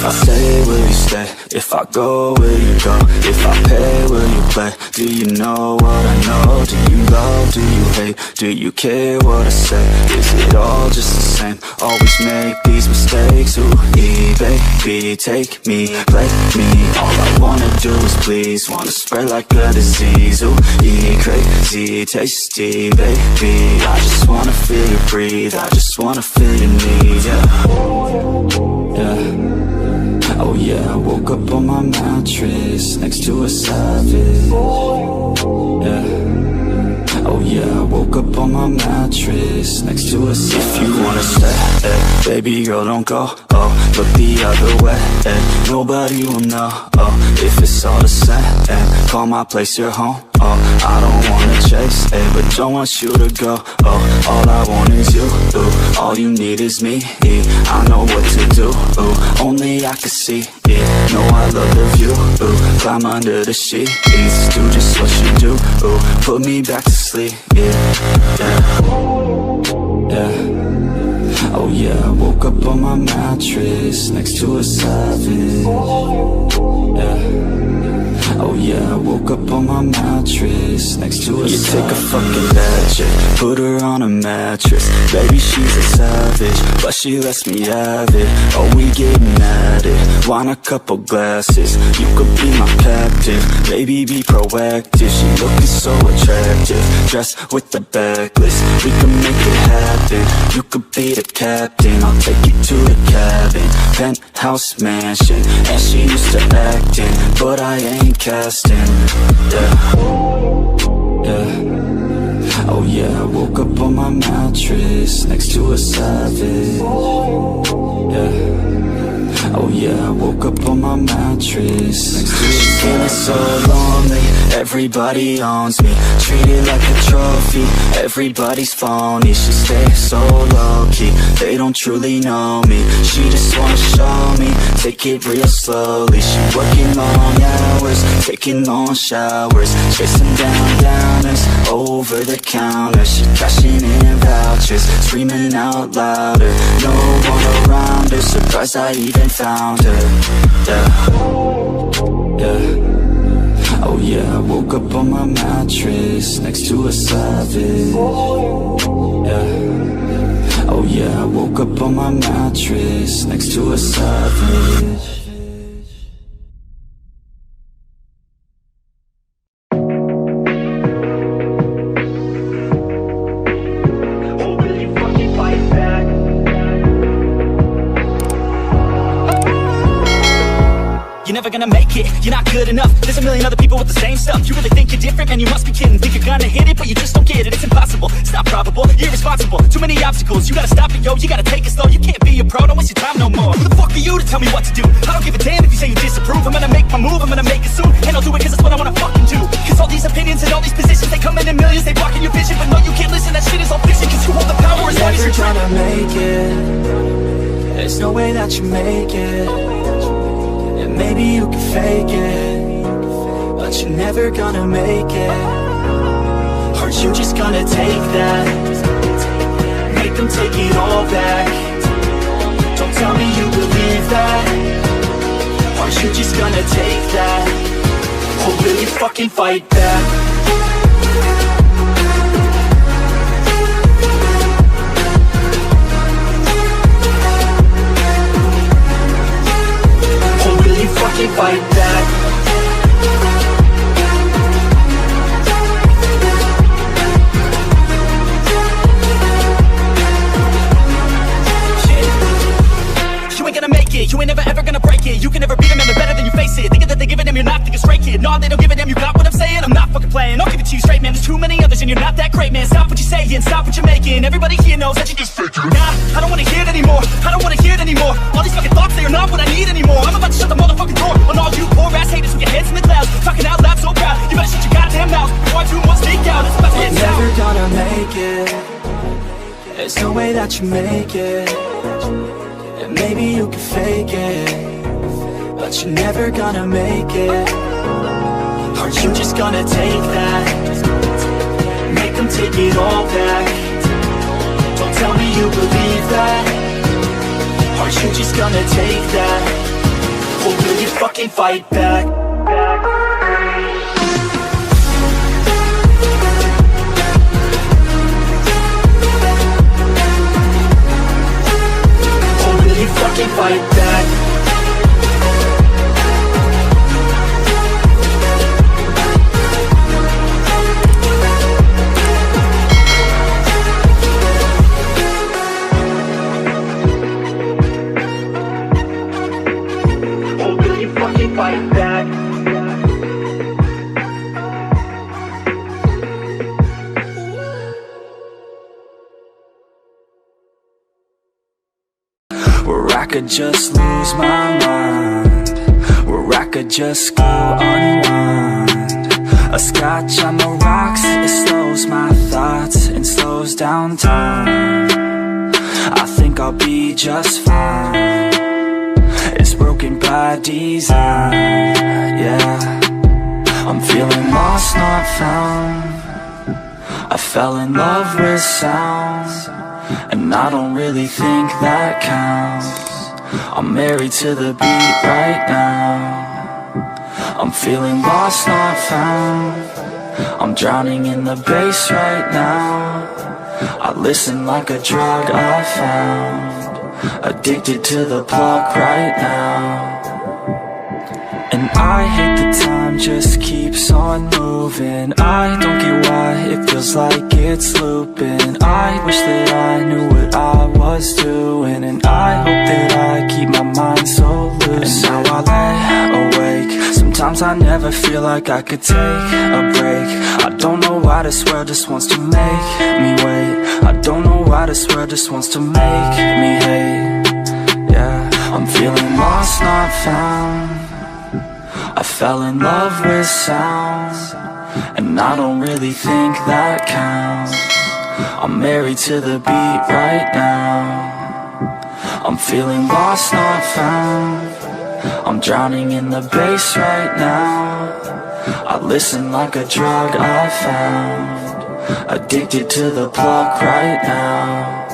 I stay, will you stay? If I go, will you go? If I pay, will you play? Do you know what I know? Do you love, do you hate? Do you care what I say? Is it all just the same? Always make these mistakes. Ooh, baby, take me, play me. All I wanna do is please. Wanna spread like a disease. Ooh, crazy, tasty, baby. I just wanna feel you breathe. I just wanna feel your need, yeah. Yeah. Oh yeah, I woke up on my mattress next to a savage. Yeah. Oh yeah, I woke up on my mattress next to a savage. If you wanna stay, baby girl, don't go. Oh, look the other way, nobody will know. Oh, if it's all the same, call my place your home. Oh, I don't wanna chase, but don't want you to go. Oh, all I want is you. Ooh, all you need is me. I know what to do. Ooh, only I can see. Yeah, know I love the view. Ooh, climb under the sheets, do just what you do. Ooh, put me back to sleep. Yeah, yeah, yeah. Oh yeah, I woke up on my mattress next to a savage. Yeah. Oh yeah, I woke up on my mattress next to a savage. You take a fucking bad chick, put her on a mattress. Baby, she's a savage, but she lets me have it. Oh, we getting at it, want a couple glasses. You could be my captive, baby, be proactive. She looking so attractive, dressed with the backlist. We can make it happen, you could be the captain. I'll take you to the cabin, penthouse mansion. And she used to acting, but I ain't casting, yeah, yeah. Oh yeah, I woke up on my mattress next to a savage. Yeah. Oh yeah, I woke up on my mattress next to a savage. She's feeling so lonely, everybody owns me. Treated like a trophy, everybody's phony. She stays so low-key, they don't truly know me. She just wanna show me, take it real slowly. She working long hours, taking long showers, chasing down downers over the counter. She cashing in vouchers, screaming out louder. No one around her, surprised I even found her. Yeah, yeah. Oh yeah, I woke up on my mattress next to a savage. Yeah. Oh yeah, I woke up on my mattress next to a savage. You're never gonna make it, you're not good enough. There's a million other people with the same stuff. You really think you're different, man, you must be kidding. Think you're gonna hit it, but you just don't get it. It's impossible, it's not probable, you're irresponsible. Too many obstacles, you gotta stop it, yo. You gotta take it slow, you can't be a pro, don't waste your time no more. Who the fuck are you to tell me what to do? I don't give a damn if you say you disapprove. I'm gonna make my move, I'm gonna make it soon. And I'll do it cause it's what I wanna fucking do. Cause all these opinions and all these positions, they come in millions, they blocking your vision. But no, you can't listen, that shit is all fiction. Cause you hold the power as long as you're trying to make it. There's no way that you make it. Maybe you can fake it, but you're never gonna make it. Aren't you just gonna take that? Make them take it all back. Don't tell me you believe that. Aren't you just gonna take that? Or will you fucking fight back? Fucking fight back. You ain't gonna make it, you ain't never ever gonna break it. You can never beat them and they're better than you face it. Thinking that they give a damn, you're not thinking straight, kid. No, they don't give a damn, you got what I'm saying. I'm not fucking playing, I'll give it to you straight, man. There's too many others and you're not that great, man. Stop what you're saying, stop what you're making. Everybody here knows that you just faking. Nah, I don't wanna hear it anymore, I don't wanna hear it anymore. All these fucking thoughts, they are not what I need anymore. I'm about to shut the motherfucking door on all you poor ass haters with your heads in the clouds. Talking out loud so proud, you better shut your goddamn mouth before I do more speak out. It's about to get down. You're never gonna make it. There's no way that you make it. And maybe you can fake it, but you're never gonna make it. Aren't you just gonna take that? Make them take it all back. Don't tell me you believe that. Aren't you just gonna take that? Or will you fucking fight back? Or will you fucking fight back? Fight back. Where I could just lose my mind, where I could just go unwind. A scotch on the rocks, it slows my thoughts and slows down time. I think I'll be just fine. It's broken by design, yeah. I'm feeling lost, not found. I fell in love with sound, and I don't really think that counts. I'm married to the beat right now. I'm feeling lost, not found. I'm drowning in the bass right now. I listen like a drug I found. Addicted to the plug right now. And I hate the time just keeps on moving. I don't get why it feels like it's looping. I wish that I knew what I was doing, and I hope that I keep my mind so loose. And now I lay awake. Sometimes I never feel like I could take a break. I don't know why this world just wants to make me wait. I don't know why this world just wants to make me hate. Yeah, I'm feeling lost, not found. I fell in love with sound, and I don't really think that counts. I'm married to the beat right now. I'm feeling lost, not found. I'm drowning in the bass right now. I listen like a drug I found. Addicted to the plug right now.